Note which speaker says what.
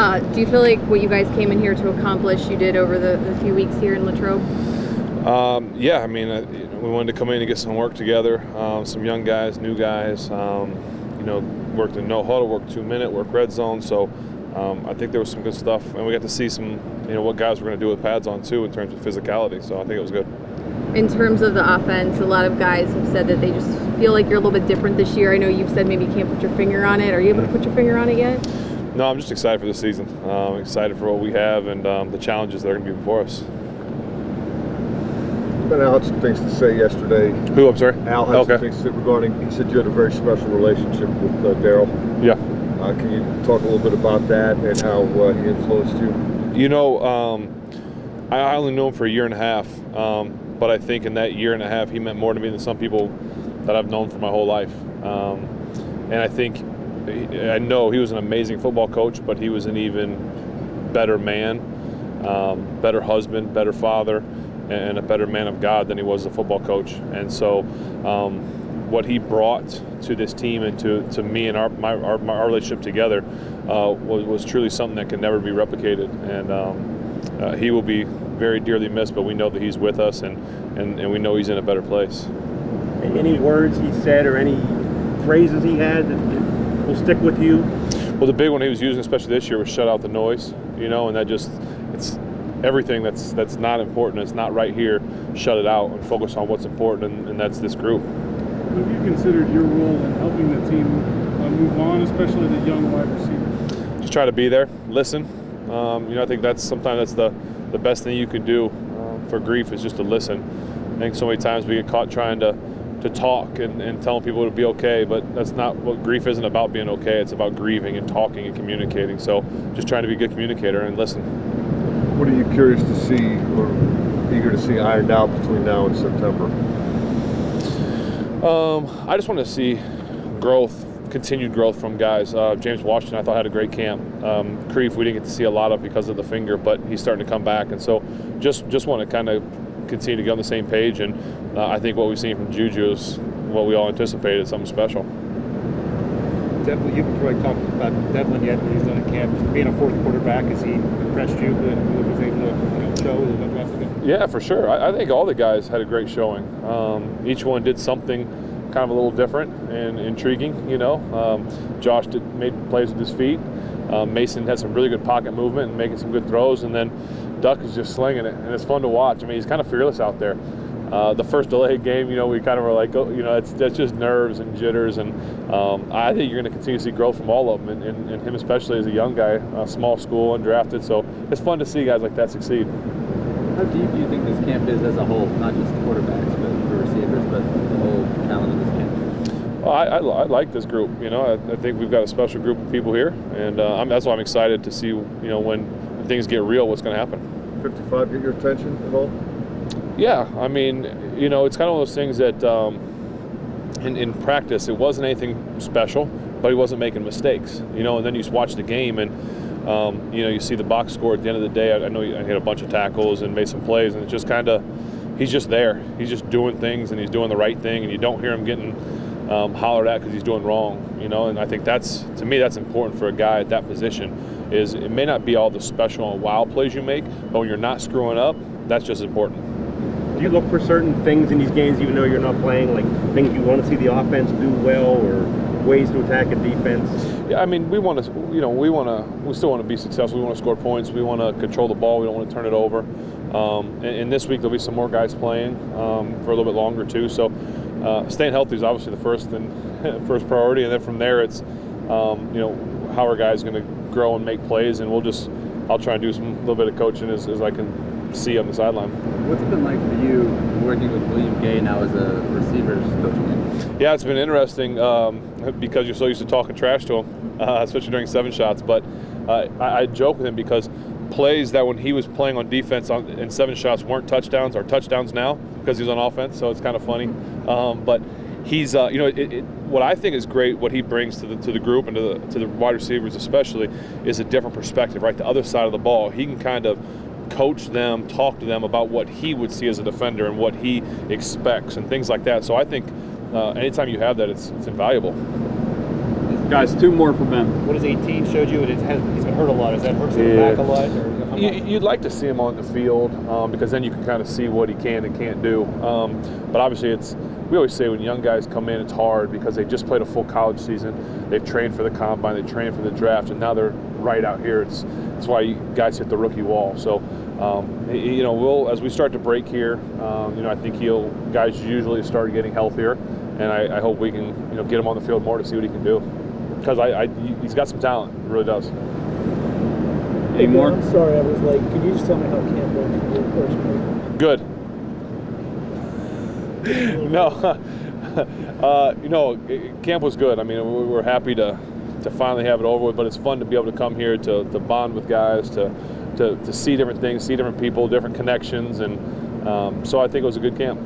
Speaker 1: Do you feel like what you guys came in here to accomplish, you did over the few weeks here in Latrobe?
Speaker 2: Yeah, I mean, we wanted to come in and get some work together, some young guys, new guys, worked in no huddle, worked 2-minute, worked red zone. So I think there was some good stuff, and we got to see some, what guys were going to do with pads on too in terms of physicality. So I think it was good.
Speaker 1: In terms of the offense, a lot of guys have said that they just feel like you're a little bit different this year. I know you've said maybe you can't put your finger on it. Are you able to put your finger on it yet?
Speaker 2: No, I'm just excited for the season. I'm excited for what we have and the challenges that are going to be before us.
Speaker 3: But Al had some things to say yesterday.
Speaker 2: Who, I'm sorry?
Speaker 3: Al had some things to say regarding, he said you had a very special relationship with Daryl.
Speaker 2: Yeah.
Speaker 3: Can you talk a little bit about that and how he influenced you?
Speaker 2: I only knew him for a year and a half, but I think in that year and a half he meant more to me than some people that I've known for my whole life. And I know he was an amazing football coach, but he was an even better man, better husband, better father, and a better man of God than he was a football coach. And so what he brought to this team and to me and our relationship together was truly something that can never be replicated. And he will be very dearly missed, but we know that he's with us, and we know he's in a better place.
Speaker 4: Any words he said or any phrases he had that will stick with you?
Speaker 2: Well, the big one he was using, especially this year, was shut out the noise, and that it's everything that's not important, it's not right here, shut it out and focus on what's important, and that's this group.
Speaker 5: Have you considered your role in helping the team move on, especially the young wide receivers?
Speaker 2: Just try to be there, listen. I think sometimes that's the best thing you can do for grief is just to listen. I think so many times we get caught trying to talk and telling people it'll be okay, but that's not what grief isn't about. Being okay, it's about grieving and talking and communicating. So just trying to be a good communicator and listen.
Speaker 3: What are you curious to see or eager to see ironed out between now and September?
Speaker 2: I just want to see growth, continued growth from guys. James Washington, I thought, had a great camp. Kreef, we didn't get to see a lot of because of the finger, but he's starting to come back. And so just want to kind of continue to get on the same page. And I think what we've seen from Juju is what we all anticipated, something special.
Speaker 4: Devin, you haven't really talked about Devin yet, but he's done a camp. Being a fourth quarterback, has he impressed you? Was able to show the rest of it?
Speaker 2: Yeah, for sure. I think all the guys had a great showing. Each one did something kind of a little different and intriguing. Josh made plays with his feet. Mason had some really good pocket movement and making some good throws, and then Duck is just slinging it, and it's fun to watch. I mean, he's kind of fearless out there. The first delayed game, we kind of were like, that's just nerves and jitters, and I think you're going to continue to see growth from all of them, and him especially as a young guy, small school, undrafted. So it's fun to see guys like that succeed.
Speaker 6: How deep do you think this camp is as a whole, not just quarterbacks, but for receivers, but the whole talent of this camp?
Speaker 2: Well, I like this group. I think we've got a special group of people here, and that's why I'm excited to see, when things get real, what's going to happen.
Speaker 3: 55 get your attention at all?
Speaker 2: Yeah, I mean, it's kind of one of those things that in practice it wasn't anything special, but he wasn't making mistakes. And then you watch the game and you see the box score at the end of the day. I know he hit a bunch of tackles and made some plays, and it's just kind of he's just there. He's just doing things, and he's doing the right thing, and you don't hear him getting hollered at because he's doing wrong. And I think to me that's important for a guy at that position. Is it may not be all the special and wow plays you make, but when you're not screwing up, that's just important.
Speaker 4: Do you look for certain things in these games, even though you're not playing, like things you want to see the offense do well, or ways to attack a defense?
Speaker 2: Yeah, I mean, we still want to be successful. We want to score points. We want to control the ball. We don't want to turn it over. And this week there'll be some more guys playing for a little bit longer too. So staying healthy is obviously the first priority, and then from there it's how are guys going to grow and make plays, and I'll try and do a little bit of coaching as I can see on the sideline.
Speaker 6: What's it been like for you working with William Gay now as a receivers coach?
Speaker 2: Yeah, it's been interesting because you're so used to talking trash to him, especially during 7 shots. But I joke with him because plays that when he was playing on defense in 7 shots weren't touchdowns are touchdowns now because he's on offense. So it's kind of funny. But he's what I think is great, what he brings to the group and to the wide receivers especially, is a different perspective, right? The other side of the ball. He can kind of coach them, talk to them about what he would see as a defender and what he expects and things like that. So I think anytime you have that, it's invaluable.
Speaker 6: Is
Speaker 7: Guys, 2 more for Ben.
Speaker 4: What has 18 showed you? He's been hurt a lot. Has that hurt him back a lot? Or how much?
Speaker 2: You'd like to see him on the field because then you can kind of see what he can and can't do. But obviously, we always say when young guys come in, it's hard because they just played a full college season. They've trained for the combine, they trained for the draft, and now they're right out here. It's why guys hit the rookie wall. So, as we start to break here, I think guys usually start getting healthier, and I hope we can get him on the field more to see what he can do because he's got some talent, he really does.
Speaker 7: Hey, more?
Speaker 8: I'm sorry I was late. Could you just tell me how camp went for your first week?
Speaker 2: Good. No, camp was good. I mean, we were happy to finally have it over with, but it's fun to be able to come here to bond with guys, to see different things, see different people, different connections, and so I think it was a good camp.